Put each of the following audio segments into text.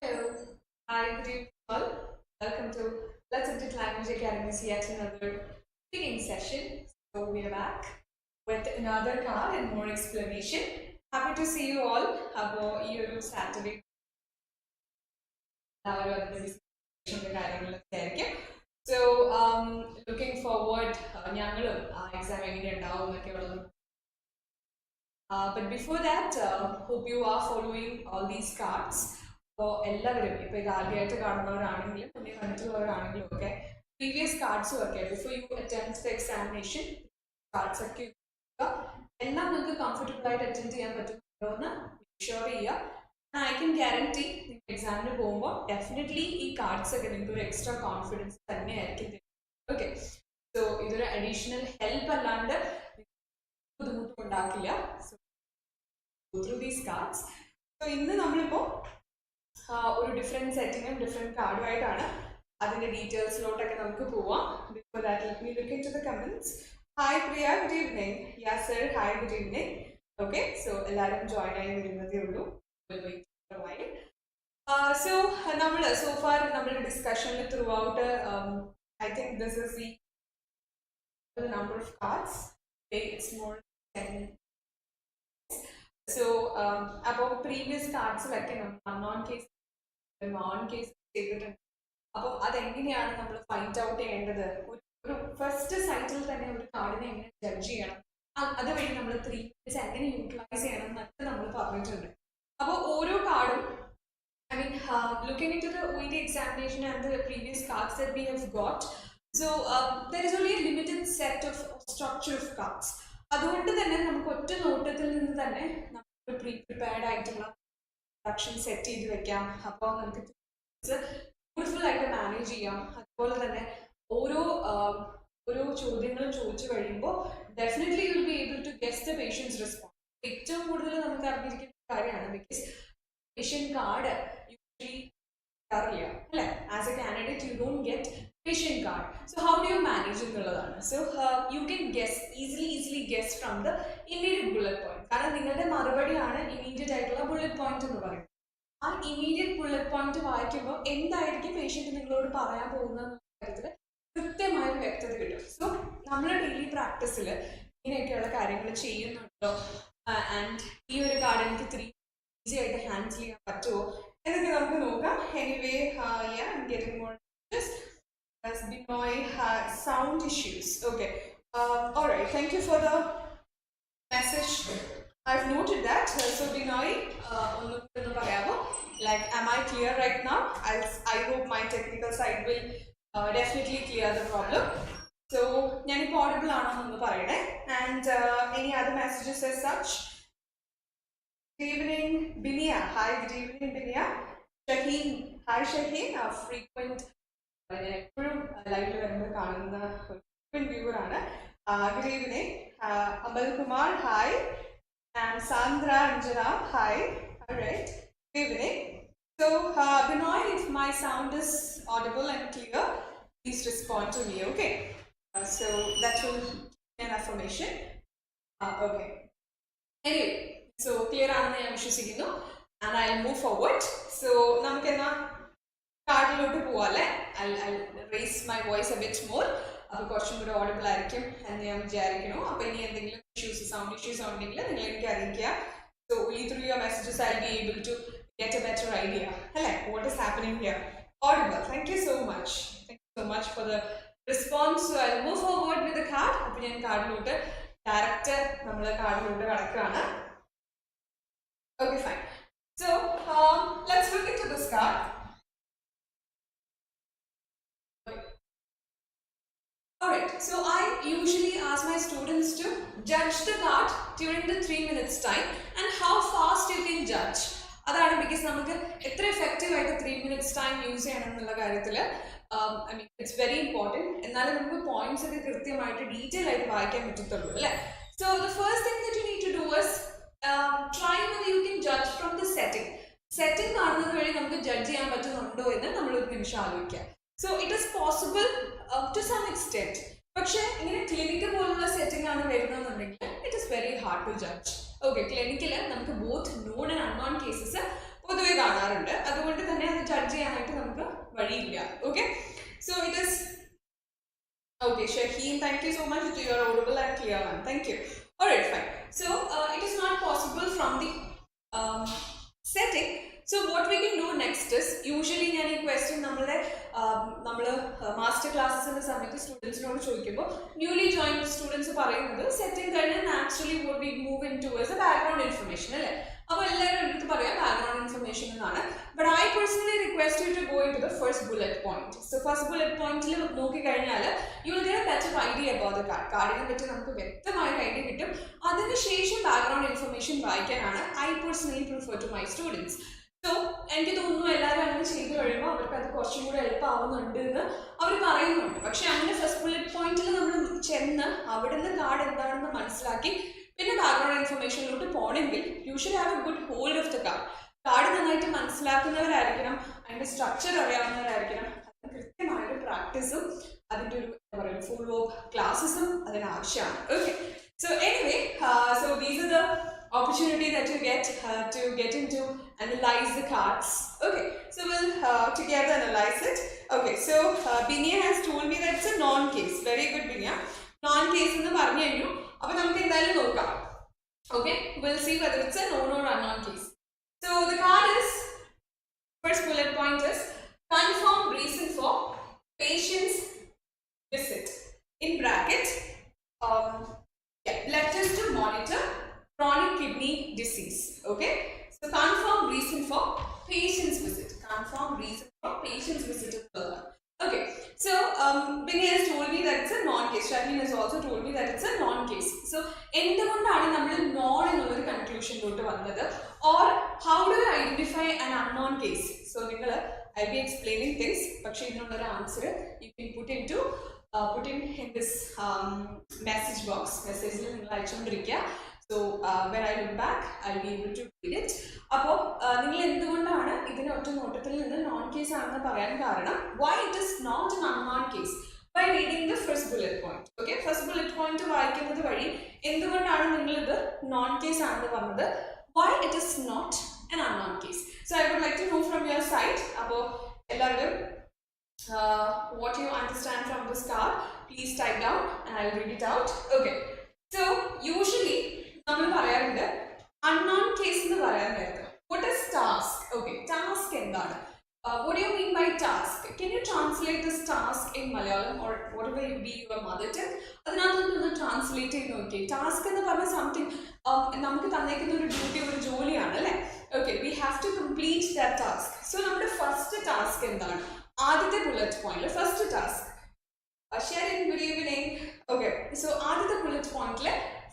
Hello. Hi, good evening all. Welcome to Let's Subject Language Academy's yet another speaking session. So we are back with another card and more explanation. Happy to see you all. Have a Saturday. So looking forward ഞങ്ങളും ആ exam എങ്ങനെ ഉണ്ടാവും എന്നൊക്കെയുള്ളത്. But before that, hope you are following all these cards. അപ്പോൾ എല്ലാവരും ഇപ്പോൾ ഇത് ആദ്യമായിട്ട് കാണുന്നവരാണെങ്കിലും മുന്നേ കണ്ടിട്ടുള്ളവരാണെങ്കിലും ഒക്കെ പ്രീവിയസ് കാർഡ്സും ഒക്കെ before you attend the examination cards ഒക്കെ എല്ലാം നിങ്ങൾക്ക് കംഫർട്ടബിൾ ആയിട്ട് അറ്റൻഡ് ചെയ്യാൻ പറ്റുന്നുണ്ടോ എന്ന് ഷുവർ ചെയ്യുക. ഐ കൻ ഗ്യാരണ്ടി നിങ്ങൾ എക്സാമിന് പോകുമ്പോൾ ഡെഫിനറ്റ്ലി ഈ കാർഡ്സ് ഒക്കെ നിങ്ങൾക്ക് ഒരു എക്സ്ട്രാ കോൺഫിഡൻസ് തന്നെയായിരിക്കും തരുന്നത്. ഓക്കെ, സോ ഇതൊരു അഡീഷണൽ ഹെൽപ്പ് അല്ലാണ്ട് ബുദ്ധിമുട്ടും ഉണ്ടാക്കില്ല. So through these cards. So ഇന്ന് നമ്മളിപ്പോൾ ഒരു ഡിഫറെൻറ്റ് സെറ്റിങ്ങും ഡിഫറെൻറ്റ് കാർഡുമായിട്ടാണ് അതിൻ്റെ ഡീറ്റെയിൽസിലോട്ടൊക്കെ നമുക്ക് പോവാം. Before that let me look into the comments. Hi Priya, good evening. Yasir, hi, good evening. Okay, so എല്ലാവരും ജോയിൻ ആയി വരുന്നതേ ഉള്ളൂ. സോ നമ്മൾ സോ ഫാർ നമ്മുടെ ഡിസ്കഷനിൽ throughout I think this is the number of cards. It's more so അപ്പോൾ previous കാർഡ്സിലൊക്കെ നമ്മൾ ഓൺ കേസ് ചെയ്തിട്ടുണ്ട്. അപ്പം അതെങ്ങനെയാണ് നമ്മൾ ഫൈൻഡ് ഔട്ട് ചെയ്യേണ്ടത്, ഒരു ഫസ്റ്റ് സൈറ്റിൽ തന്നെ ഒരു കാർഡിനെ എങ്ങനെ ജഡ്ജ് ചെയ്യണം, അതുവഴി നമ്മൾ 3 minutes എങ്ങനെ യൂട്ടിലൈസ് ചെയ്യണം എന്നൊക്കെ നമ്മൾ പറഞ്ഞിട്ടുണ്ട്. അപ്പോൾ ഓരോ കാർഡും I mean, looking into the OET examination and the previous cards that we have got, so there is only a limited set of structure of cards. അതുകൊണ്ട് തന്നെ നമുക്ക് ഒറ്റ നോട്ടത്തിൽ നിന്ന് തന്നെ നമ്മൾ പ്രിപ്പയർഡ് ആയിട്ടുള്ള പ്രൊഡക്ഷൻ സെറ്റ് ചെയ്ത് വെക്കാം. അപ്പോൾ നമുക്ക് ബ്യൂട്ടിഫുൾ ആയിട്ട് മാനേജ് ചെയ്യാം. അതുപോലെ തന്നെ ഓരോ ചോദ്യങ്ങളും ചോദിച്ചു കഴിയുമ്പോൾ definitely you will be able to guess the patients response. ഏറ്റവും കൂടുതൽ നമുക്ക് അറിഞ്ഞിരിക്കുന്ന കാര്യമാണ്. ബിക്കോസ് patient card usually അറിയില്ല അല്ലേ, as A candidate you don't get patient card. So how do you manage എന്നുള്ളതാണ്. So you can guess easily guess from the immediate bullet point. കാരണം നിങ്ങളുടെ മറുപടിയാണ് ഇമീഡിയറ്റ് ആയിട്ടുള്ള ബുള്ളറ്റ് പോയിന്റ് എന്ന് പറയുന്നത്. ആ ഇമീഡിയറ്റ് ബുള്ളറ്റ് പോയിന്റ് വായിക്കുമ്പോൾ എന്തായിരിക്കും പേഷ്യന്റ് നിങ്ങളോട് പറയാൻ പോകുന്ന കാര്യത്തിൽ കൃത്യമായൊരു വ്യക്തത കിട്ടും. സോ നമ്മൾ ഡെയിലി പ്രാക്ടീസിൽ ഇങ്ങനെയൊക്കെയുള്ള കാര്യങ്ങൾ ചെയ്യുന്നുണ്ടോ, ആൻഡ് ഈ ഒരു കാർഡ് എനിക്ക് 3 ഈസി ആയിട്ട് ഹാൻഡിൽ ചെയ്യാൻ പറ്റുമോ എന്നൊക്കെ നമുക്ക് നോക്കാം. Anyway I am getting more as Binoy sound issues. Okay, all right, thank you for the message. I've noted that. So Binoy, like, am I clear right now? I hope my technical side will definitely clear the problem. So ഞാൻ ഇപ്പോൾ audible ആണോ എന്ന് പറയണേ. And any other messages as such? Good evening, Binia. Hi, good evening, Binia. Shaheen. Hi, Shaheen. A frequent എപ്പോഴും ലൈവിൽ വരുമ്പോൾ കാണുന്ന frequent viewer ആണ്. Good evening. Amal Kumar, hi. And Sandra Anjana, hi. Alright, good evening. So, Binoy, if my sound is audible and clear, please respond to me, okay? So, that will be an affirmation. Okay. Anyway, so clear ആണെന്ന് ഞാൻ വിശ്വസിക്കുന്നു. And I'll move forward. So, നമുക്കെന്നാ കാർഡിലോട്ട് പോവാല്ലേ. I'll raise my voice a bit more. അപ്പോൾ കുറച്ചും കൂടി audible ആയിരിക്കും എന്ന് ഞാൻ വിചാരിക്കുന്നു. അപ്പോൾ ഇനി എന്തെങ്കിലും സൗണ്ട് ഇഷ്യൂസ് ഉണ്ടെങ്കിൽ നിങ്ങൾ എനിക്ക് അറിയിക്കുക. So only through your messages I'll be able to get a better idea. Hello, what is happening here? Audible. Thank you so much. Thank you so much for the response. So I'll move forward with the card. അപ്പോൾ ഞാൻ കാർഡിലോട്ട് direct നമ്മൾ കാർഡിലോട്ട് കടക്കുകയാണ്. Okay, fine. So let's look into this card. Alright, so I usually ask my students to judge the card during the 3 minutes time and how fast you can judge. അതാണ് because നമുക്ക് എത്ര effective ആയിട്ട് 3 minutes time use ചെയ്യണം എന്നുള്ള കാര്യത്തിൽ I mean it's very important. എന്നാലും നമുക്ക് points ഒക്കെ കൃത്യമായിട്ട് ഡീറ്റെയിൽ ആയിട്ട് വായിക്കാൻ പറ്റത്തുള്ളൂ അല്ലേ. So the first thing that you need to do is try whether you can judge from the setting. Setting കാണുന്നത് വഴി നമുക്ക് ജഡ്ജ് ചെയ്യാൻ പറ്റുന്നുണ്ടോ എന്ന് നമ്മൾ ഒരു നിമിഷം ആലോചിക്കുക. So it is possible to some extent. പക്ഷേ ഇങ്ങനെ ക്ലിനിക്ക് പോലുള്ള സെറ്റിംഗ് ആണ് വരുന്നതെന്നുണ്ടെങ്കിൽ it is very hard to judge. Okay, ക്ലിനിക്കിൽ നമുക്ക് both known and unknown cases പൊതുവെ കാണാറുണ്ട്. അതുകൊണ്ട് തന്നെ അത് ജഡ്ജ് ചെയ്യാനായിട്ട് നമുക്ക് വഴിയില്ല. Okay, so it is okay. Shaheen, thank you so much. You are audible and clear, man. Thank you. Alright, fine. So it is not possible from the setting. So what we can do next is, usually ഞാൻ ഈ question നമ്മുടെ master ക്ലാസ്സസിന്റെ സമയത്ത് സ്റ്റുഡൻസിനോട് ചോദിക്കുമ്പോൾ newly join students പറയുന്നത് setting കഴിഞ്ഞാൽ naturally what we move in towards background information അല്ലേ. അപ്പോൾ എല്ലാവരും എടുത്ത് പറയാം ബാക്ക്ഗ്രൗണ്ട് ഇൻഫർമേഷൻ എന്നാണ്. But I personally request you to go into the first bullet point. So first bullet പോയിന്റിൽ നോക്കിക്കഴിഞ്ഞാൽ you will get a better idea about the card. കാർഡിനെ പറ്റി നമുക്ക് വ്യക്തമായ ഐഡിയ കിട്ടും. അതിനുശേഷം ബാക്ക്ഗ്രൗണ്ട് ഇൻഫർമേഷൻ വായിക്കാനാണ് I personally prefer to my students. So എനിക്ക് തോന്നുന്നു എല്ലാവരും അങ്ങനെ ചെയ്ത് കഴിയുമ്പോൾ അവർക്ക് അത് കുറച്ചും കൂടെ എളുപ്പമാവുന്നുണ്ട് എന്ന് അവർ പറയുന്നുണ്ട്. പക്ഷെ അങ്ങനെ ഫസ്റ്റ് ബുള്ളറ്റ് പോയിന്റിൽ നമ്മൾ ചെന്ന് അവിടുന്ന് കാർഡ് എന്താണെന്ന് മനസ്സിലാക്കി പിന്നെ ബാക്ക്ഗ്രൗണ്ട് ഇൻഫർമേഷനിലോട്ട് പോകണമെങ്കിൽ you should have A good hold of the card. Card നന്നായിട്ട് മനസ്സിലാക്കുന്നവരായിരിക്കണം, അതിൻ്റെ സ്ട്രക്ചർ അറിയാവുന്നവരായിരിക്കണം. അതിന് കൃത്യമായൊരു പ്രാക്ടീസും അതിൻ്റെ ഒരു എന്താ പറയുക ഫുൾ ഓഫ് ക്ലാസ്സസും അതിനാവശ്യമാണ്. Okay, so anyway, so these are the opportunity that you get to get into analyze the cards. Okay, so we'll together analyze it. Okay, so Binya has told me that it's a non-case. Very good, Binya. Non-case എന്ന് പറഞ്ഞു കഴിഞ്ഞു. അപ്പോൾ നമുക്ക് എന്തായാലും നോക്കാം. Okay, we'll see whether it's a known or unknown case. So the card is, first bullet point is confirm reason for patient's visit. In bracket, blood test to monitor chronic kidney disease. Okay, so confirm reason for patient's visit. Confirm reason for patient's visit is the one. Okay, so Binny has told me that it's a non-case. Shaheen has also told me that it's a non-case. So എന്തുകൊണ്ടാണ് നമ്മൾ non എന്നുള്ളൊരു കൺക്ലൂഷനിലോട്ട് വന്നത്, or how do you identify an unknown case? So നിങ്ങൾ I'll be explaining things. പക്ഷേ ഇതിനുള്ളൊരു answer you can put in this message box. മെസ്സേജിൽ നിങ്ങൾ അയച്ചുകൊണ്ടിരിക്കുക. So when I look back, I'll be able to read it. അപ്പോൾ നിങ്ങൾ എന്തുകൊണ്ടാണ് ഇതിനെ ഒറ്റ നോട്ടത്തിൽ നിന്ന് നോൺ കേസ് ആണെന്ന് പറയാൻ കാരണം, why it is not an unknown case, by reading the first bullet point. Okay, first bullet point വായിക്കുന്നത് വഴി എന്തുകൊണ്ടാണ് നിങ്ങൾ ഇത് നോൺ കേസ് ആണെന്ന് പറഞ്ഞത്, why it is not an unknown case. So I would like to know from your side. അപ്പോൾ എല്ലാവരും what you understand from this card, please type down and I'll read it out. Okay, so usually നമ്മൾ പറയാറുണ്ട് unknown case എന്ന് പറയാൻ നേരത്ത് what is task. Okay, task എന്താണ്, what do you mean by task? Can you translate this task in Malayalam or whatever you be your mother tongue? അതിനകത്തൊന്ന് translate ചെയ്ത് നോക്കി. Task എന്ന് പറഞ്ഞ സംതിങ് നമുക്ക് തന്നേക്കുന്ന ഒരു ഡ്യൂട്ടി, ഒരു ജോലിയാണ് അല്ലേ. Okay, we have to complete that task. So നമ്മുടെ ഫസ്റ്റ് ടാസ്ക് എന്താണ്, ആദ്യത്തെ ബുള്ളറ്റ് പോയിന്റിൽ first task. Sherin, good evening. Okay, so ആദ്യത്തെ ബുള്ളറ്റ് പോയിന്റിൽ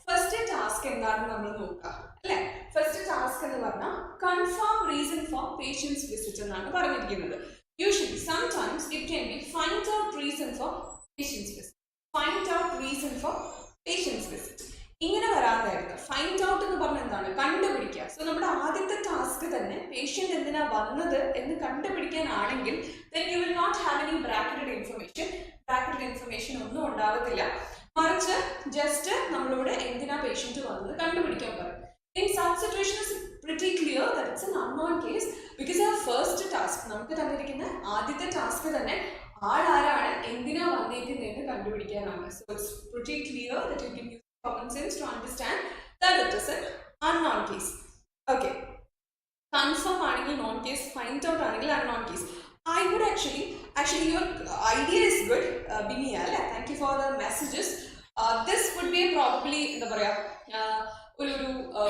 ഫസ്റ്റ് ടാസ്ക് എന്താണെന്ന് നമ്മൾ നോക്കാം അല്ലേ. ഫസ്റ്റ് ടാസ്ക് എന്ന് പറഞ്ഞാൽ confirm reason for patient's visit എന്നാണ് പറഞ്ഞിരിക്കുന്നത്. Usually sometimes it can be find out reason for patient's visit. Find out reason for patient's visit ഇങ്ങനെ വരാതായിരുന്നു. ഫൈൻഡ് ഔട്ട് എന്ന് പറഞ്ഞാൽ എന്താണ്, കണ്ടുപിടിക്കുക. സോ നമ്മുടെ ആദ്യത്തെ ടാസ്ക് തന്നെ പേഷ്യൻ്റ് എന്തിനാ വന്നത് എന്ന് കണ്ടുപിടിക്കാനാണെങ്കിൽ then you will not have any bracketed information. Bracketed information ഒന്നും ഉണ്ടാവത്തില്ല, മറിച്ച് ജസ്റ്റ് നമ്മളോട് എന്തിനാ പേഷ്യന്റ് വന്നത് കണ്ടുപിടിക്കാൻ പറയും. In such situations it's pretty clear that it's an unknown case because our first task, നമുക്ക് തന്നിരിക്കുന്ന ആദ്യത്തെ ടാസ്ക് തന്നെ ആളാരാണ് എന്തിനാ വന്നേക്കുന്നതെന്ന് കണ്ടുപിടിക്കാനാണ്. So it's pretty clear that you can use common sense to understand that it is an unknown case. Okay, confirm ആണെങ്കിൽ non case, find out ആണെങ്കിൽ unknown case. I would actually your idea is good, Binia. Thank you for the messages. This would be probably എന്താ പറയാ ഒരു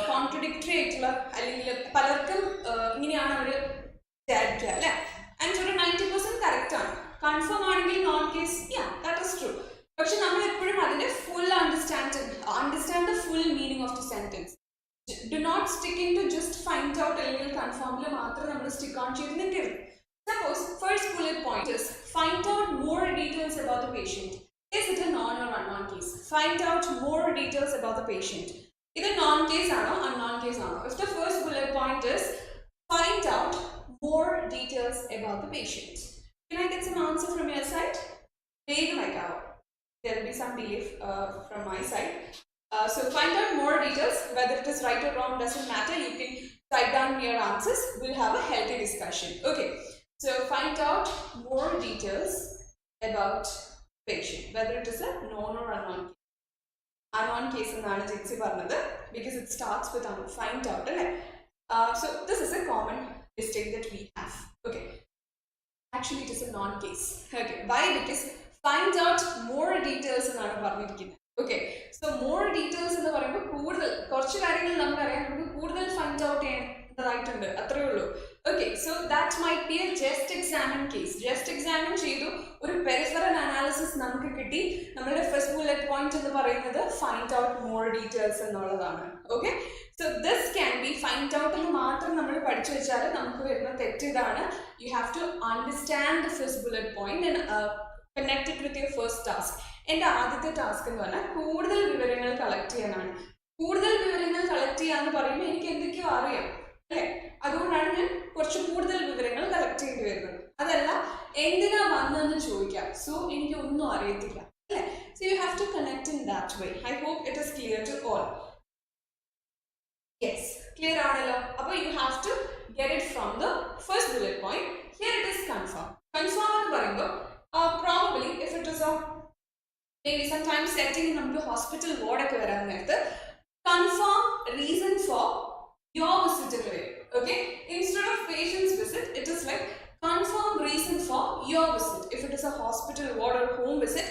contradictory ആയിട്ടുള്ള അല്ലെങ്കിൽ പലർക്കും ഇങ്ങനെയാണ് അവർ വിചാരിക്കുക അല്ലേ. ആൻഡ് ഒരു 90% കറക്റ്റ് ആണ്. കൺഫേം ആണെങ്കിൽ known case, that is true. പക്ഷെ നമ്മൾ എപ്പോഴും അതിന്റെ full understand the full meaning of the sentence. Do not stick in to just find out അല്ലെങ്കിൽ കൺഫേമിൽ മാത്രം നമ്മൾ സ്റ്റിക്ക് ഓൺ ചെയ്ത് നിൽക്കരുത്. Suppose first bullet point is find out more details about the patient. Is it a non or unknown case? Find out more details about the patient. Either non case or unknown case. If the first bullet point is find out more details about the patient, can I get some answer from your side? There will be some delay from my side. So find out more details. Whether it is right or wrong doesn't matter. You can Write down your answers. We'll have a healthy discussion. Okay. So find out more details about patient, whether it is a known or unknown case. Unknown case എന്നാണ് ജിൻസി പറഞ്ഞത് because it starts with find out. So this is a common mistake that we have. Okay. Actually, it is a non-case. Okay. Why? Because find out more details എന്നാണ് പറഞ്ഞിരിക്കുന്നത്. Okay. So more details എന്ന് പറയുമ്പോൾ കൂടുതൽ കുറച്ച് കാര്യങ്ങൾ നമുക്കറിയാം, നമുക്ക് കൂടുതൽ find out ചെയ്യേണ്ടതായിട്ടുണ്ട്, അത്രേ ഉള്ളൂ. Okay, so that might be a just examine case. Just examine ചെയ്തു, ഒരു peripheral analysis നമുക്ക് കിട്ടി, നമ്മുടെ first bullet point എന്ന് പറയുന്നത് find out more details എന്നുള്ളതാണ്. Okay, so this can be find out എന്ന് മാത്രം നമ്മൾ പഠിച്ചു വെച്ചാൽ നമുക്ക് വരുന്ന തെറ്റ് ഇതാണ്. You have to understand the first bullet point and connect it with your first task. എൻ്റെ ആദ്യത്തെ ടാസ്ക് എന്ന് പറഞ്ഞാൽ കൂടുതൽ വിവരങ്ങൾ കളക്ട് ചെയ്യാനാണ്. കൂടുതൽ വിവരങ്ങൾ കളക്ട് ചെയ്യാന്ന് പറയുമ്പോൾ എനിക്ക് എന്തൊക്കെയോ അറിയാം അല്ലേ, അതുകൊണ്ടാണ് ഞാൻ കുറച്ച് കൂടുതൽ വിവരങ്ങൾ കളക്ട് ചെയ്യേണ്ടി വരുന്നത്. അതല്ല എന്തിനാ വന്നതെന്ന് ചോദിക്കാം, സോ എനിക്ക് ഒന്നും അറിയത്തില്ല അല്ലേ. So you have to connect in that way. I hope it is clear to all. Yes, clear ആണല്ലോ. അപ്പോൾ you have to get it from the first bullet point. Here it is confirm. Confirm എന്ന് പറയുമ്പോൾ probably if it is maybe sometimes setting നമുക്ക് hospital വാർഡൊക്കെ വരാൻ നേരത്ത് confirm reason for your visit എന്ന് വരും. Okay, instead of patient's visit it is like confirm reason for your visit. If it is a hospital ward or home visit,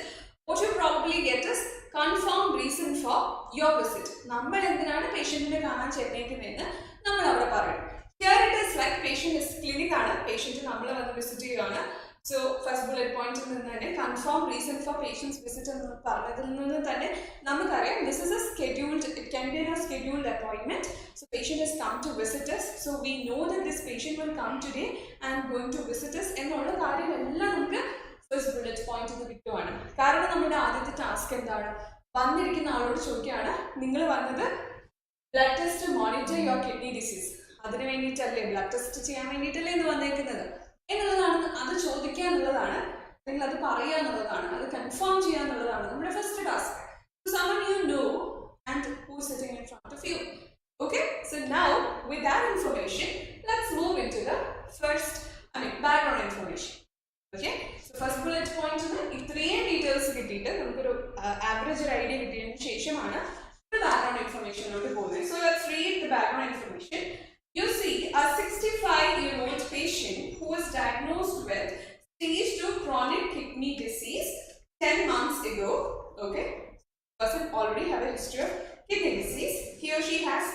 what you probably get is confirm reason for your visit. നമ്മൾ എന്തിനാണ് പേഷ്യന്റിനെ കാണാൻ ചെന്നേക്കുന്നതെന്ന് നമ്മൾ അവിടെ പറയും. Here it is like patient is clinic ആണ്, patient നമ്മൾ വന്ന് visit ചെയ്യുകയാണ്. So first bullet point in the confirm reason for patient's visit and this is a scheduled, it can be a scheduled appointment. So patient has come to visit us, so we know that this patient will come today and going to visit us and all the first bullet point in the video. Karana nammade aadithe task endana vandirikkunna aalodu chokkiyana ningal vannathu blood test to monitor your kidney disease. Adinu vendittalle blood test cheyan vendittalle ennu vannekkunnathu എന്നുള്ളതാണ്, അത് ചോദിക്കുക എന്നുള്ളതാണ്, അല്ലെങ്കിൽ അത് പറയുക എന്നുള്ളതാണ്, അത് confirm ചെയ്യുക എന്നുള്ളതാണ് നമ്മുടെ first task. Someone you know and who is sitting in front of you. Okay, so now with that information let's move into the background information. Okay, so first bullet point ഇത്രയും details കിട്ടിയിട്ട് നമുക്കൊരു average ഒരു idea കിട്ടിയതിന് ശേഷമാണ് background ഇൻഫർമേഷനിലോട്ട് പോകുന്നത്. So let's read the background information. You see, a 65-year-old patient who was diagnosed with stage 2 chronic kidney disease 10 months ago. Okay, person already have a history of kidney disease. He or she has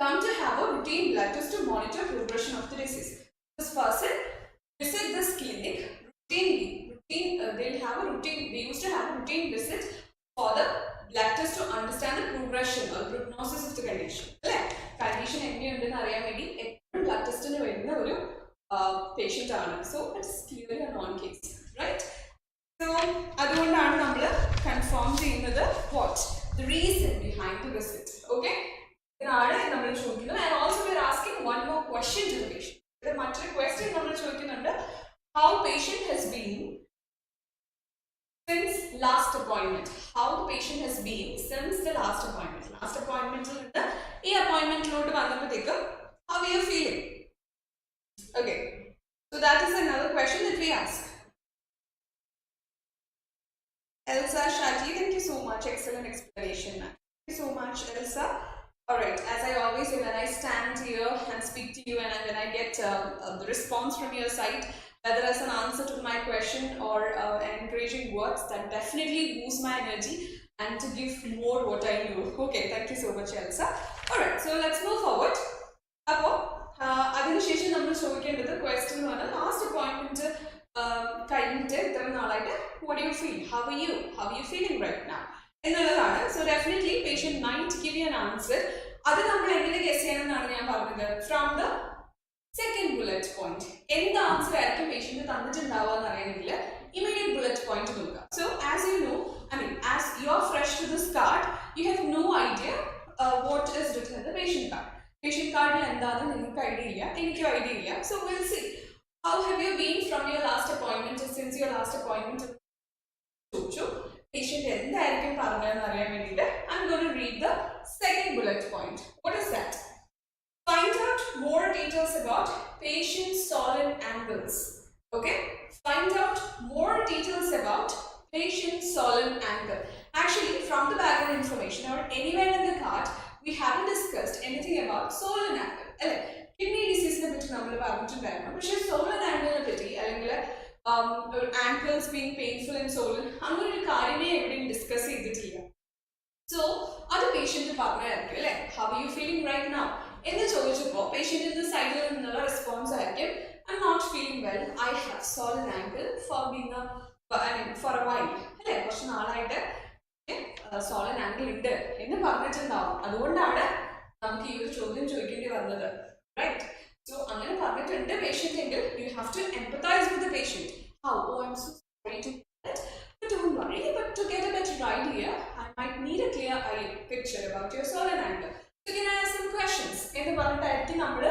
come to have a routine blood test to monitor progression of the disease. This person visit this clinic routinely. They used to have a routine visit for the blood test to understand the progression or prognosis of the condition. Condition എങ്ങനെയുണ്ടെന്ന് അറിയാൻ വേണ്ടി എപ്പോഴും blood ടെസ്റ്റിന് വരുന്ന ഒരു patient ആണ്. So it's clearly a known case, right? So അതുകൊണ്ടാണ് നമ്മൾ കൺഫേം ചെയ്യുന്നത് what the reason behind the visit. Okay, ഇതിനാണ് നമ്മൾ ചോദിക്കുന്നത്. And also we are asking one more question to the patient. ഇത് മറ്റൊരു ക്വസ്റ്റ്യൻ നമ്മൾ ചോദിക്കുന്നുണ്ട്, how patient has been since last appointment. How the patient has been since the last appointment. Last appointment il ninnu ee appointment lote vannapothekku how are you feeling? Okay, so that is another question that we ask. Elsa Shati, thank you so much, excellent explanation. Thank you so much, Elsa. Alright, as I always say, when I stand here and speak to you and when I get the response from your side, whether as an answer to my question or encouraging words, that definitely boosts my energy and to give more what I know. Okay, thank you so much, Elsa. Alright, so let's move forward. Appo adinu shesham nammal choikkendathu question nu vanna last appointment കഴിഞ്ഞിട്ട് ഇത്ര നാളായിട്ട് what do you feel? How are you feeling right now? എന്നുള്ളതാണ്. So definitely patient might give you an answer. അത് നമ്മൾ എങ്ങനെ guess ചെയ്യണമെന്നാണ് ഞാൻ പറഞ്ഞത്. From the second bullet point, എന്ത് ആൻസർ ആയിരിക്കും പേഷ്യന്റ് തന്നിട്ടുണ്ടാവുക എന്ന് അറിയണമെങ്കിൽ immediate bullet point നോക്കുക. So as you know, as you are fresh to this card, you have no idea what is written in the patient card. Patient cardil എന്താണെന്ന് നിങ്ങൾക്ക് idea ഇല്ല, എനിക്കും idea ഇല്ല. So we'll see. How have you been from your last appointment since your last appointment? Patient എന്തായിരിക്കും പറഞ്ഞതെന്ന് അറിയാൻ വേണ്ടിയിട്ട് I'm going to read the second bullet point. What is that? patient solen angle. Actually, from the background information or anywhere in the card, we haven't discussed anything about solen angle. Kidney disease ne patti nammal paranjittundairunnu, പക്ഷേ solen angle ne patti അല്ലെങ്കിൽ ankles being painful in solen അങ്ങനെ ഒരു കാര്യമേ എവിടെയും discuss ചെയ്തിട്ടില്ല. So, അത് patient പറഞ്ഞായിരിക്കും അല്ലേ, how are you feeling right now എന്ന് ചോദിച്ചപ്പോൾ പേഷ്യന്റിന്റെ സൈഡിൽ നിന്നുള്ള റെസ്പോൺസ് ആയിരിക്കും, I'm not feeling well, I have swollen ankle for being for a while അല്ലേ, കുറച്ച് നാളായിട്ട് സോളൻ ആങ്കിൾ ഉണ്ട് എന്ന് പറഞ്ഞിട്ടുണ്ടാവും. അതുകൊണ്ടാണ് നമുക്ക് ഈ ഒരു ചോദ്യം ചോദിക്കേണ്ടി വന്നത്, റൈറ്റ്? സോ അങ്ങനെ പറഞ്ഞിട്ടുണ്ട് പേഷ്യന്റ് എങ്കിൽ you have to empathise with the patient. How, oh I'm so sorry to but don't worry, but to get a better idea I might need a clear picture about your solen angle. So can I ask some questions എന്ന് പറഞ്ഞിട്ടായിരിക്കും നമ്മൾ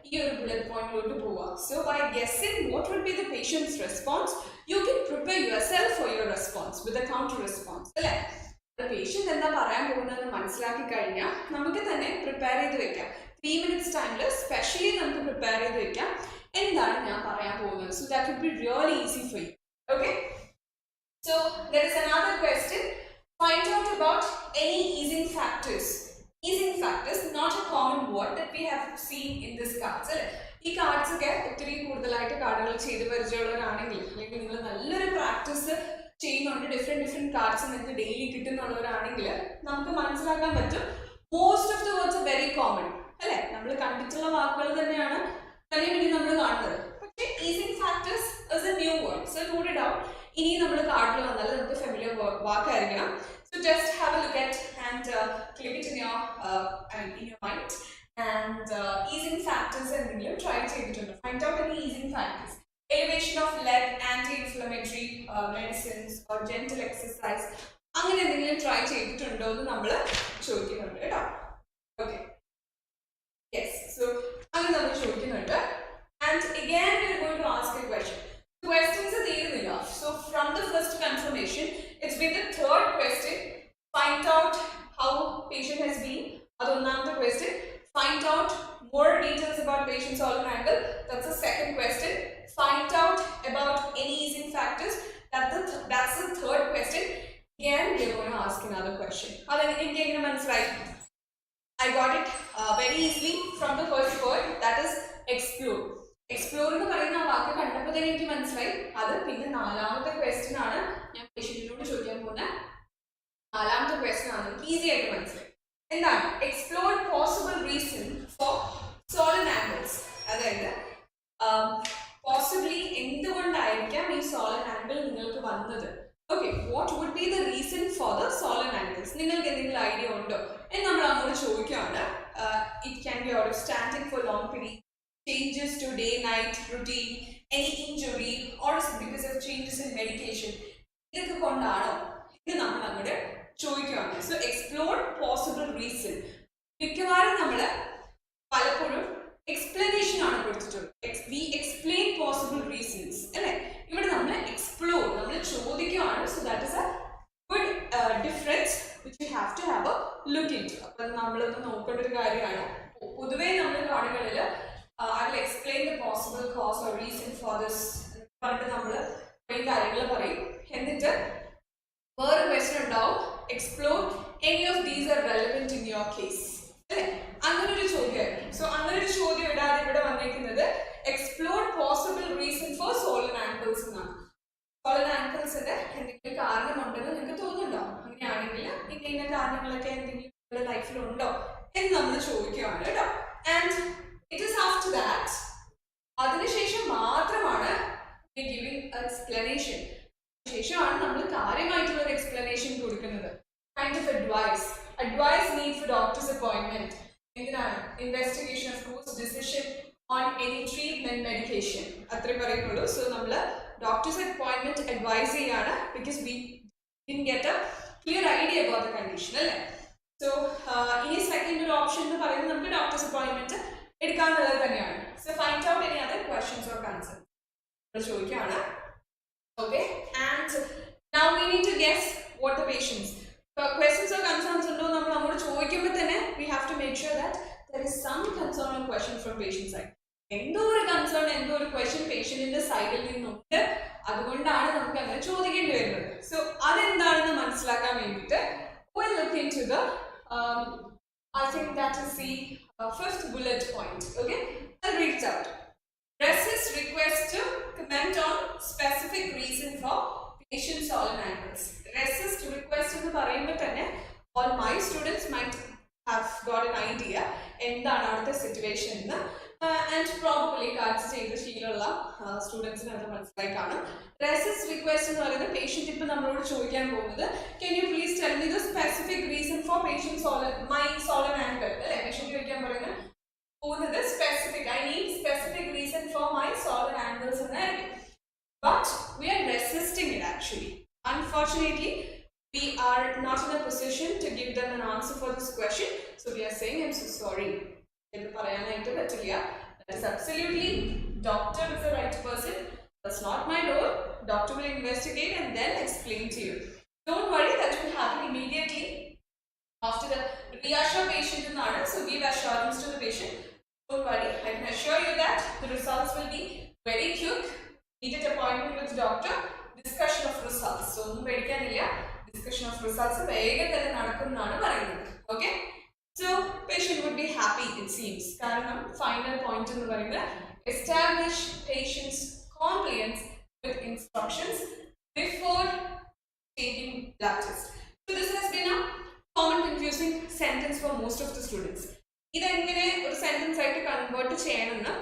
ഈ ഒരു bullet പോയിന്റിലോട്ട് പോവുക. So by guessing what would be the patient's response, you can prepare yourself for your response with a counter response. അല്ലേ, patient എന്താ പറയാൻ പോകുന്നതെന്ന് മനസ്സിലാക്കി കഴിഞ്ഞാൽ നമുക്ക് തന്നെ പ്രിപ്പയർ ചെയ്ത് വെക്കാം. 3 minutes ടൈമിൽ സ്പെഷ്യലി നമുക്ക് പ്രിപ്പയർ ചെയ്ത് വെക്കാം എന്താണ് ഞാൻ പറയാൻ പോകുന്നത്. So that would be really easy for you. Okay? So there is another question. Find out about any easing factors. Easing factors, not a common word that we have seen in this cards. ഈ cards ഒക്കെ ഒത്തിരി കൂടുതലായിട്ട് കാർഡുകൾ ചെയ്ത് പരിചയമുള്ളവരാണെങ്കിൽ അല്ലെങ്കിൽ നിങ്ങൾ നല്ലൊരു practice ചെയ്യുന്നുണ്ട്, ഡിഫറെന്റ് കാർഡ്സ് നിങ്ങൾക്ക് ഡെയിലി കിട്ടുന്നുള്ളവരാണെങ്കിൽ നമുക്ക് മനസ്സിലാക്കാൻ പറ്റും most of the words very common അല്ലെ, നമ്മൾ കണ്ടിട്ടുള്ള വാക്കുകൾ തന്നെയാണ് പിന്നെ നമ്മൾ കാണുന്നത്. പക്ഷേ easing factors is a new word, so note it out. ഇനി നമ്മൾ കാർഡിൽ വന്നാൽ നമുക്ക് ഫെമിലിയർ വാക്കായിരിക്കണം. So just have a look at and click it in your mind and easing factors എന്തെങ്കിലും try ചെയ്തിട്ടുണ്ടോ? Find out any easing factors. Elevation of leg, anti-inflammatory medicines or gentle exercise അങ്ങനെ എന്തെങ്കിലും try ചെയ്തിട്ടുണ്ടോ എന്ന് നമ്മൾ ചോദിക്കുന്നുണ്ട് കേട്ടോ. Okay. Yes. So അങ്ങനെ നമ്മൾ ചോദിക്കുന്നുണ്ട്. And again we are going to ask a question. Questions are there. So from the first confirmation, it's been the third question. Find out how patient has been. That's the question. Find out more details about patient's solen angle. That's the second question. Find out about any easing factors. That's the third question. Again, we are going to ask another question. I got it very easily from the first word, that is explore. Explore എന്ന് പറയുന്ന ആ വാക്ക് കണ്ടപ്പോൾ തന്നെ എനിക്ക് മനസ്സിലായി അത് പിന്നെ നാലാമത്തെ ക്വസ്റ്റ്യൻ ആണ് ഞാൻ പേഷ്യന്റിനോട് ചോദിക്കാൻ പോകുന്ന നാലാമത്തെ ക്വസ്റ്റ്യൻ ആണ്. എനിക്ക് ഈസി ആയിട്ട് മനസ്സിലായി. എന്താണ് explore possible reason for swollen ankles, അതായത് പോസിബിളി എന്തുകൊണ്ടായിരിക്കാം ഈ സോളൻ ആംഗിൾ നിങ്ങൾക്ക് വന്നത്. Okay, what would be the reason for the swollen ankles, നിങ്ങൾക്ക് എന്തെങ്കിലും ഐഡിയ ഉണ്ടോ എന്ന് നമ്മൾ അങ്ങോട്ട് ചോദിക്കുകയാണ്. It can be out of standing for long period, changes to day-night routine, any injury or because of changes in medication. ഇതൊക്കെ കൊണ്ടാണോ ഇത് നമ്മൾ അങ്ങോട്ട് ചോദിക്കുകയാണ്. So explore possible reason. മിക്കവാറും നമ്മൾ പലപ്പോഴും എക്സ്പ്ലനേഷൻ ആണ് കൊടുത്തിട്ടുള്ളത്. വി എക്സ്പ്ലെയിൻ പോസിബിൾ റീസൺസ് അല്ലേ, ഇവിടെ നമ്മൾ എക്സ്പ്ലോർ നമ്മൾ ചോദിക്കുകയാണ്. So that is a good difference which you have to have a look in to. അപ്പം നമ്മളൊന്ന് നോക്കേണ്ട ഒരു കാര്യമാണ്. പൊതുവേ നമ്മൾ കാർഡുകളിൽ I will explain the possible cause or reason for this. പറഞ്ഞിട്ട് നമ്മൾ ഈ കാര്യങ്ങൾ പറയും. എന്നിട്ട് വേറെ ക്വസ്റ്റ്യൻ ഉണ്ടാവും, explore any of these are relevant in your case. അല്ലേ, അങ്ങനെ ഒരു ചോദ്യമായിരിക്കും. സോ അങ്ങനെ ഒരു ചോദ്യം ഇടാതെ ഇവിടെ വന്നിരിക്കുന്നത് explore possible reason for swollen angles എന്നാണ്. സോളൻ ആംഗിൾസിന്റെ എന്തെങ്കിലും കാരണമുണ്ടെന്ന് നിങ്ങൾക്ക് തോന്നുന്നുണ്ടോ? അങ്ങനെയാണെങ്കിൽ ഇന്ന കാരണങ്ങളൊക്കെ എന്തെങ്കിലും നിങ്ങളുടെ ലൈഫിൽ ഉണ്ടോ എന്ന് നമ്മൾ ചോദിക്കുകയാണ് കേട്ടോ. And it is after that അതിനുശേഷം മാത്രമാണ് giving explanation. ശേഷമാണ് നമ്മൾ കാര്യമായിട്ടുള്ള ഒരു എക്സ്പ്ലനേഷൻ കൊടുക്കുന്നത്. kind of advice need for doctor's appointment. എന്തിനാണ്? investigation of course, decision on any treatment, medication അത്രേ പറയുന്നുള്ളൂ. സോ നമ്മൾ ഡോക്ടേഴ്സ് അപ്പോയിന്റ്മെന്റ് അഡ്വൈസ് ചെയ്യാണ് because we didn't get a clear idea about the condition അല്ലേ. സോ ഇനി second ഒരു option എന്ന് പറയുന്നത് നമുക്ക് ഡോക്ടേഴ്സ് അപ്പോയിന്റ്മെന്റ് എടുക്കാനുള്ളത് തന്നെയാണ്. So find out any other questions or concerns ചോദിക്കുകയാണ്. Okay, and now we need to guess what the patient's questions or concerns ഉണ്ടോ നമ്മൾ അങ്ങോട്ട് ചോദിക്കുമ്പോൾ തന്നെ we have to make sure that there is some concern or question from patient side. എന്തോ ഒരു concern, എന്തോ ഒരു ക്വസ്റ്റ്യൻ പേഷ്യന്റിന്റെ സൈഡിൽ നിന്നുണ്ട്. അതുകൊണ്ടാണ് നമുക്ക് അങ്ങനെ ചോദിക്കേണ്ടി വരുന്നത്. സോ അതെന്താണെന്ന് മനസ്സിലാക്കാൻ വേണ്ടിയിട്ട് we'll look into the I think that is the fifth bullet point. Okay, I'll read it out. Resist request to comment on specific reason for patient solid angles. Resist request എന്ന് പറയുമ്പോൾ തന്നെ all my students might have got an idea എന്താണ് അവിടുത്തെ situation എന്ന് and probably cards ചെയ്ത് ശീലമുള്ള സ്റ്റുഡൻസിന് അത് മനസ്സിലായി കാണും. റെസിസ്റ്റ് റിക്വസ്റ്റ് എന്ന് പറയുന്നത് പേഷ്യന്റ് ഇപ്പൊ നമ്മളോട് ചോദിക്കാൻ പോകുന്നത് can you please tell me the specific reason for patient solid my solid angle അല്ലേ പേഷ്യന്റ് ചോദിക്കാൻ പറയുന്നത് പോകുന്നത് specific I need specific reason for my solid angles എന്നായിരിക്കും. But we are resisting it actually. Unfortunately, we are not in a position to give them an answer for this question. So we are saying, I'm so sorry. That is absolutely, doctor is the right person. That's not my role. Doctor will investigate and then explain to you. Don't worry, that will happen immediately after the reassure patient in order. So give assurance to the patient. Don't worry, I can assure you that the results will be very quick. Needed appointment with doctor, discussion of results. So ഒന്നും പേടിക്കാനില്ല, discussion of results വേഗം തന്നെ നടക്കുമെന്നാണ് പറയുന്നത്. Okay, so patient would be happy it seems. കാരണം final point എന്ന് പറയുന്നത് establish patient's compliance with instructions before taking blood test. So this has been a common confusing sentence for most of the students. ഇതെങ്ങനെ ഒരു sentence ആയിട്ട് convert ചെയ്യണമെന്ന്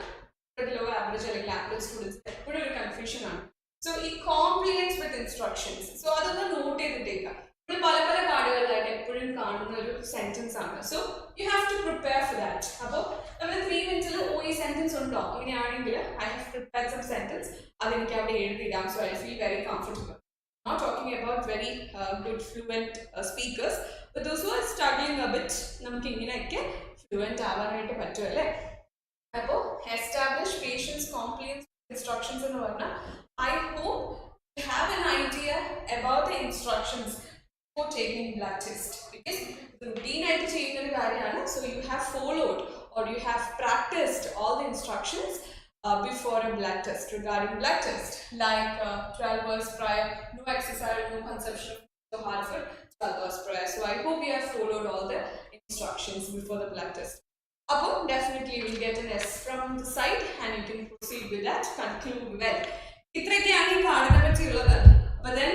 low average അല്ലെങ്കിൽ average students എപ്പോഴും ഒരു കൺഫ്യൂഷൻ ആണ്. സോ ഈ കോംപ്ലിയൻസ് വിത്ത് ഇൻസ്ട്രക്ഷൻസ് സോ അതൊന്ന് നോട്ട് ചെയ്തിട്ടേക്കാം. നമ്മൾ പല പല കാർഡുകളിലായിട്ട് എപ്പോഴും കാണുന്ന ഒരു സെന്റൻസ് ആണ്. So you have to prepare for that. അപ്പോൾ നമ്മൾ 3 മിനിറ്റിൽ ഈ സെന്റൻസ് ഉണ്ടോ അങ്ങനെയാണെങ്കിൽ I have prepared some sentence അതെനിക്ക് അവിടെ എഴുതിയിടാം. So I feel very comfortable. Not talking about very good fluent speakers, but those who are struggling a bit നമുക്ക് ഇങ്ങനെയൊക്കെ ഫ്ലുവന്റ് ആവാനായിട്ട് പറ്റും അല്ലേ. അപ്പോൾ establish patient's compliance instructions എന്ന് പറഞ്ഞാൽ I hope you have an idea about the instructions for taking blood test because routine ആയിട്ട് ചെയ്യുന്ന ഒരു കാര്യമാണ്. So you have followed or you have practiced all the instructions before a blood test regarding blood test like 12 hours prior, no exercise, no consumption of heart for 12 hours prior. So I hope you have followed all the instructions before the blood test. Upon definitely will get an S from the side and you can proceed with that. Conclude well. ഇത്രയൊക്കെയാണ് ഈ കാർഡിനെ പറ്റിയുള്ളത്. But then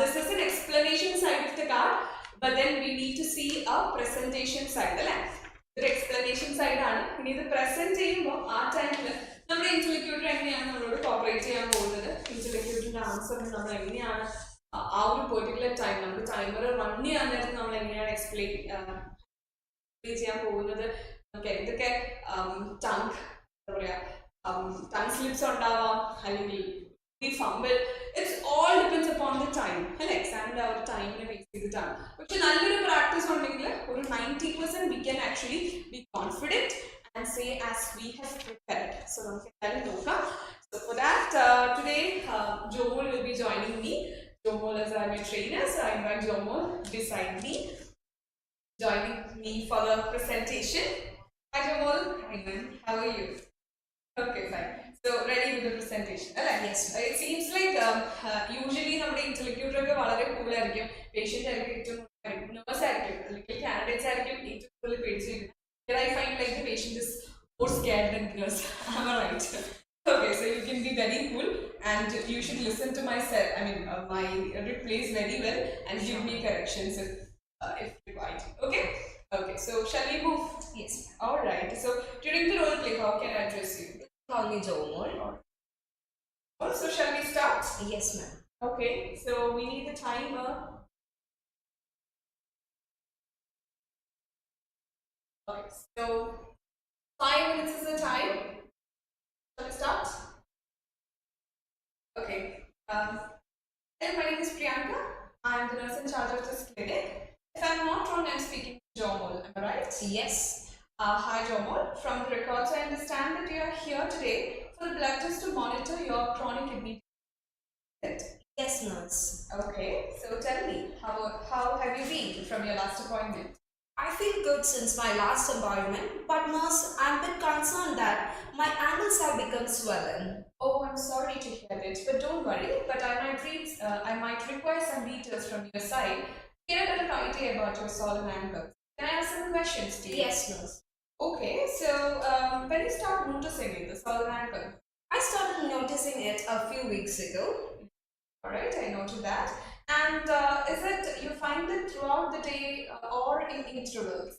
this is an explanation side of the card. But then we need to see a presentation side. അല്ലേ ഒരു explanation side ആണ്. ഇനി ഇത് present ചെയ്യുമ്പോൾ ആ ടൈമിൽ നമ്മുടെ ഇന്റലിക്യൂട്ടർ എങ്ങനെയാണ് നമ്മളോട് കോപ്പറേറ്റ് ചെയ്യാൻ പോകുന്നത്, ഇന്റലിക്യൂട്ടറിന്റെ ആൻസർ നമ്മൾ എങ്ങനെയാണ് ആ ഒരു പെർട്ടിക്കുലർ ടൈം നമുക്ക് ടൈമർ റൺ ചെയ്യാൻ നേരത്ത് നമ്മൾ എങ്ങനെയാണ് എക്സ്പ്ലെയിൻ ചെയ്യാൻ പോകുന്നത്, നമുക്ക് എന്തൊക്കെ ടങ് എന്താ പറയാ ടങ് സ്ലിപ്സ് ഉണ്ടാവാം അല്ലെങ്കിൽ fumble it's all depends upon the time അല്ലെ എക്സാമിന്റെ ആ ഒരു ടൈമിനെ ബേസ് ചെയ്തിട്ടാണ്. പക്ഷെ നല്ലൊരു പ്രാക്ടീസ് ഉണ്ടെങ്കിൽ ഒരു 90% we can actually be confident and say as we have prepared. So നമുക്ക് എന്തായാലും നോക്കാം. So for that today Jomol will be joining me. Jomol is our trainer, so I invite Jomol beside me, joining me for the presentation. Hi Jomol. Hi ma'am. How are you? Okay, fine. So ready with the presentation? Yes. It seems like usually നമ്മുടെ ഇന്റലിക്യൂട്ടർ ഒക്കെ വളരെ cool ആയിരിക്കും, patient ആയിരിക്കും ഏറ്റവും nervous ആയിരിക്കും, അല്ലെങ്കിൽ candidates ആയിരിക്കും ഏറ്റവും കൂടുതൽ പേടിച്ചിരിക്കുന്നത്. Here I find like the patient is more scared than nurse. Am I right? Okay, so you can be very cool and you should listen to my my replays very well and give me corrections if required. Okay. Okay, so shall we move? Yes. All right. So during the role play, how can I address you? Call me Jomol. So shall we start? Yes, ma'am. Okay. So we need the timer. Okay. So 5 minutes is the time. Shall we start? Okay. Then my name is Priyanka. I am the nurse in charge of this clinic. If I'm not wrong, I'm speaking to Jomol. Am I right? Yes. Hi Jomol. From the records, I understand that you are here today for the blood test to monitor your chronic kidney disease. Yes, nurse. Okay. So tell me, how have you been from your last appointment? I feel good since my last appointment, but nurse, I'm a bit concerned that My ankles have become swollen. Oh, I'm sorry to hear that, but don't worry. But I might require some details from your side. Get a better idea about your swollen ankles. Can I ask some questions to you? Yes, nurse. Okay, so when you start noticing it, the swollen ankle? I started noticing it a few weeks ago. Alright, I noted that. And is it you find it throughout the day or in intervals?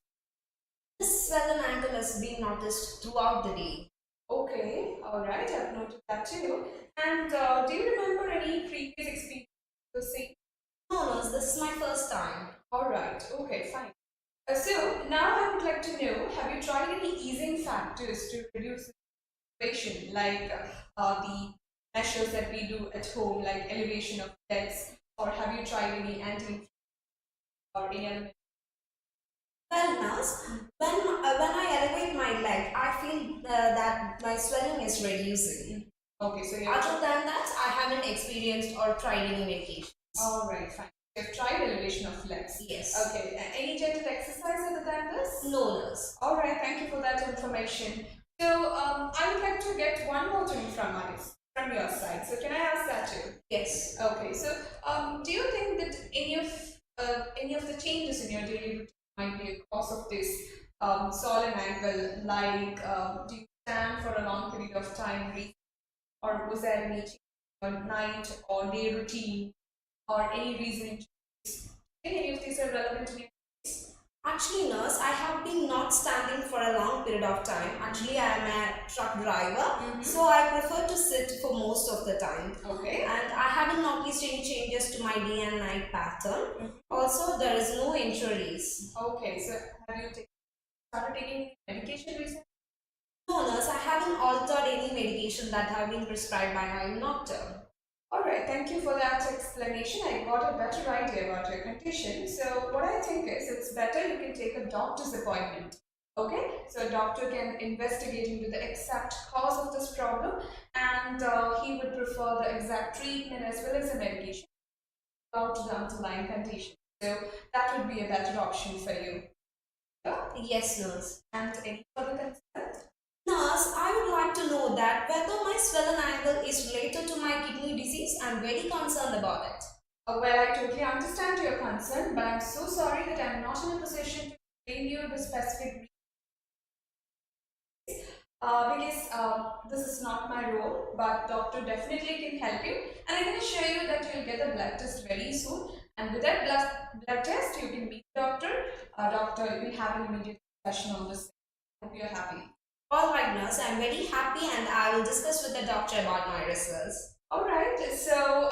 This swollen ankle has been noticed throughout the day. Okay, alright, I've noted that too. And do you remember any previous experience with the No, nurse, this is my first time. Alright, okay, fine. So now I would like to know, have you tried any easing factors to reduce the situation, like the measures that we do at home, like elevation of legs, or have you tried any anti or any other? Well, nurse, when I elevate my leg, I feel that my swelling is reducing. Okay, so other than that, I haven't experienced or tried any medication. All right, fine. You've tried elevation of legs. Yes. Okay. Any gentle exercise other than this? No, nurse. All right. Thank you for that information. So I would like to get one more thing from your side. So can I ask that too? Yes. Okay. So do you think that any of the changes in your daily routine might be a cause of this swollen ankle? Like do you stand for a long period of time, or was there any change in your night or day routine? Or any reason to any of these are relevant to your case? Actually, nurse, I have been not standing for a long period of time. Actually, I am a truck driver, so I prefer to sit for most of the time. Okay. And I haven't noticed any changes to my day and night pattern. Also, there is no injuries. Okay, so have you started taking medication recently? No, nurse, I haven't altered any medication that have been prescribed by my doctor. Alright, thank you for that explanation. I got a better idea about your condition. So what I think is it's better you can take a doctor's appointment. Okay, so a doctor can investigate into the exact cause of this problem, and he would prefer the exact treatment as well as the medication about the underlying condition. So that would be a better option for you. Yeah? Yes, nurse. And any further concern? Nurse, I would like to know that whether my swollen ankle is related to my kidney disease. I'm very concerned about it. Well, I totally understand your concern, but I'm so sorry that I'm not in a position to explain you the specific because this is not my role, but doctor definitely can help you, and I can assure you that you'll get a blood test very soon, and with that blood test you can meet doctor. Doctor will have an immediate discussion on this. I hope you're happy. Alright, nurse, I'm very happy and I will discuss with the doctor about my results. Alright, so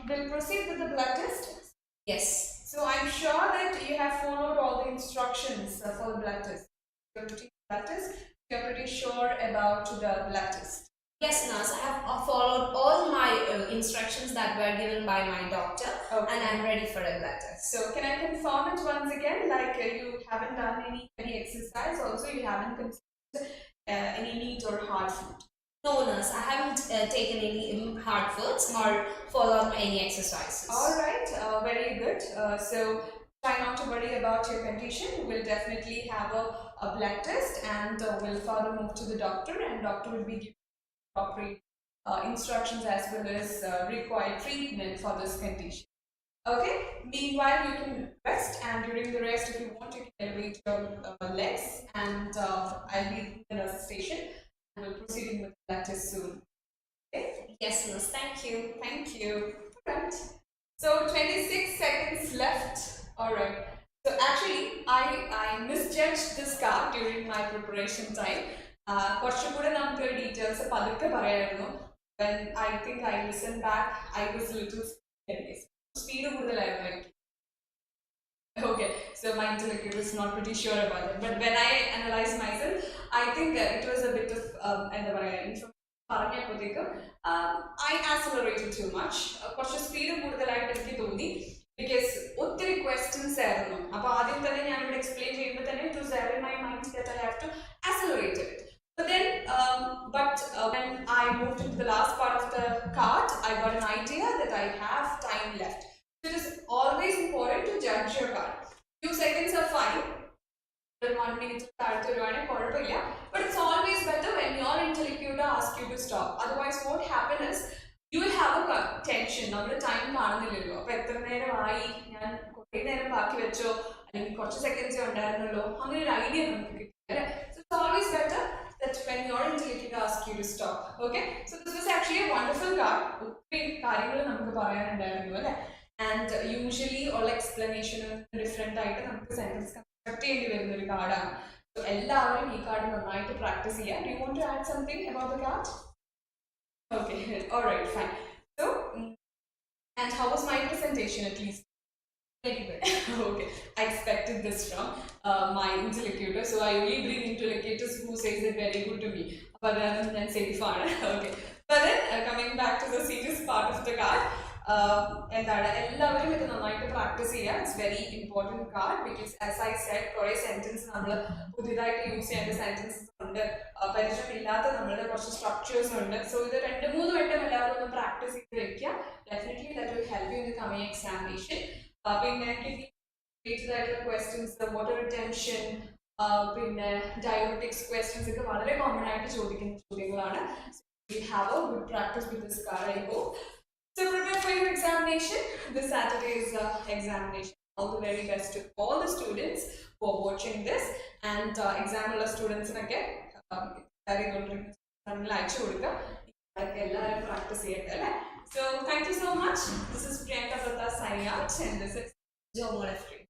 we'll proceed with the blood test. Yes. So I'm sure that you have followed all the instructions for the blood test. Your routine blood test. You're pretty sure about the blood test. Yes, nurse, I have followed all my instructions that were given by my doctor, and I'm ready for a blood test. So can I confirm it once again? Like you haven't done any exercise, also you haven't consumed any meat or hard food? No, nurse, I haven't taken any hard foods or followed any exercises. Alright, very good. So try not to worry about your condition. We'll definitely have a blood test, and we'll further move to the doctor, and doctor will be giving appropriate instructions as well as required treatment for this condition. Okay, meanwhile you can rest, and during the rest if you want you can elevate your legs, and I'll be in the nurse station and we'll proceed with the blood test soon. Okay? Yes, nurse, thank you. Thank you. Alright. So 26 seconds left. Alright. So actually I misjudged this card during my preparation time. കുറച്ചുകൂടെ നമുക്ക് details പതുക്കെ പറയായിരുന്നു. When I think I listened back, I was a little speed കൂടുതലായിരുന്നു എനിക്ക്. Okay, so my intellect was not pretty sure about it. But when I analyzed myself, I think it was a bit of എന്താ പറയാ പറഞ്ഞപ്പോഴത്തേക്കും I accelerated too much. കുറച്ച് speed കൂടുതലായിട്ട് എനിക്ക് തോന്നി because ഒത്തിരി questions ആയിരുന്നു. അപ്പോൾ ആദ്യം തന്നെ ഞാൻ ഇവിടെ explain ചെയ്യുമ്പോൾ തന്നെ it was there in my mind that I have to accelerate it. But then, when I moved into the last part of the card, I got an idea that I have time left. So it is always important to judge your card. Few seconds are fine, 1 minute താഴത്ത് വരുവാണെങ്കിൽ കുഴപ്പമില്ല. But it's always better when your interlocutor asks you to stop. Otherwise, what happens is you will have a tension. നമ്മുടെ time കാണുന്നില്ലല്ലോ, അപ്പൊ എത്ര നേരമായി, ഞാൻ കുറേ നേരം ബാക്കി വെച്ചോ അല്ലെങ്കിൽ കുറച്ച് സെക്കൻഡ്സേ ഉണ്ടായിരുന്നല്ലോ, അങ്ങനെ ഒരു ഐഡിയ നമുക്ക് കിട്ടും അല്ലേ. So it's always better that when your interlocutor asks you to stop. Okay, so this was actually a wonderful card. ഒത്തിരി കാര്യങ്ങൾ നമുക്ക് പറയാനുണ്ടായിരുന്നു അല്ലേ. ആൻഡ് യൂഷ്വലി ഉള്ള എക്സ്പ്ലനേഷൻ ഡിഫറെൻ്റ് ആയിട്ട് നമുക്ക് സെൻറ്റൻസ് കൺസ്ട്രക്ട് ചെയ്യേണ്ടി വരുന്ന ഒരു കാർഡാണ്. സോ എല്ലാവരും ഈ കാർഡ് നന്നായിട്ട് പ്രാക്ടീസ് ചെയ്യാം. Do you want to add something about the card? Okay, all right, fine. So, and how was my presentation at least? Very good. Okay, I expected this from my interlocutor. So I only bring interlocutors who says it very good to me. But then say the far. Okay. But then coming back to the serious part of the card, എന്താണ് എല്ലാവരും ഇത് നന്നായിട്ട് practice ചെയ്യുക. It's very important card because as I said കുറേ sentence നമ്മൾ പുതിയതായിട്ട് use ചെയ്യേണ്ട sentences ഉണ്ട്, പരിചയമില്ലാത്ത നമ്മളുടെ കുറച്ച് സ്ട്രക്ചേഴ്സ് ഉണ്ട്. സോ ഇത് 2-3 വട്ടം എല്ലാവരും ഒന്ന് പ്രാക്ടീസ് ചെയ്ത് വെക്കുക. Definitely that will help you in the coming examination. പിന്നെ റിലേറ്റഡ് ആയിട്ടുള്ള ക്വസ്റ്റ്യൻസ്, വാട്ടർ റിറ്റൻഷൻ, പിന്നെ ഡയബറ്റിക്സ് ക്വസ്റ്റ്യൻസ് ഒക്കെ വളരെ കോമൺ ആയിട്ട് ചോദിക്കുന്ന ചോദ്യങ്ങളാണ്. We have a good practice with this card, I hope. So prepare for your examination. This Saturday's examination. All the very best to all the students who are watching this, and exam students again. So thank you so much. This is Priyanka signing out, and this is Joe Molefree.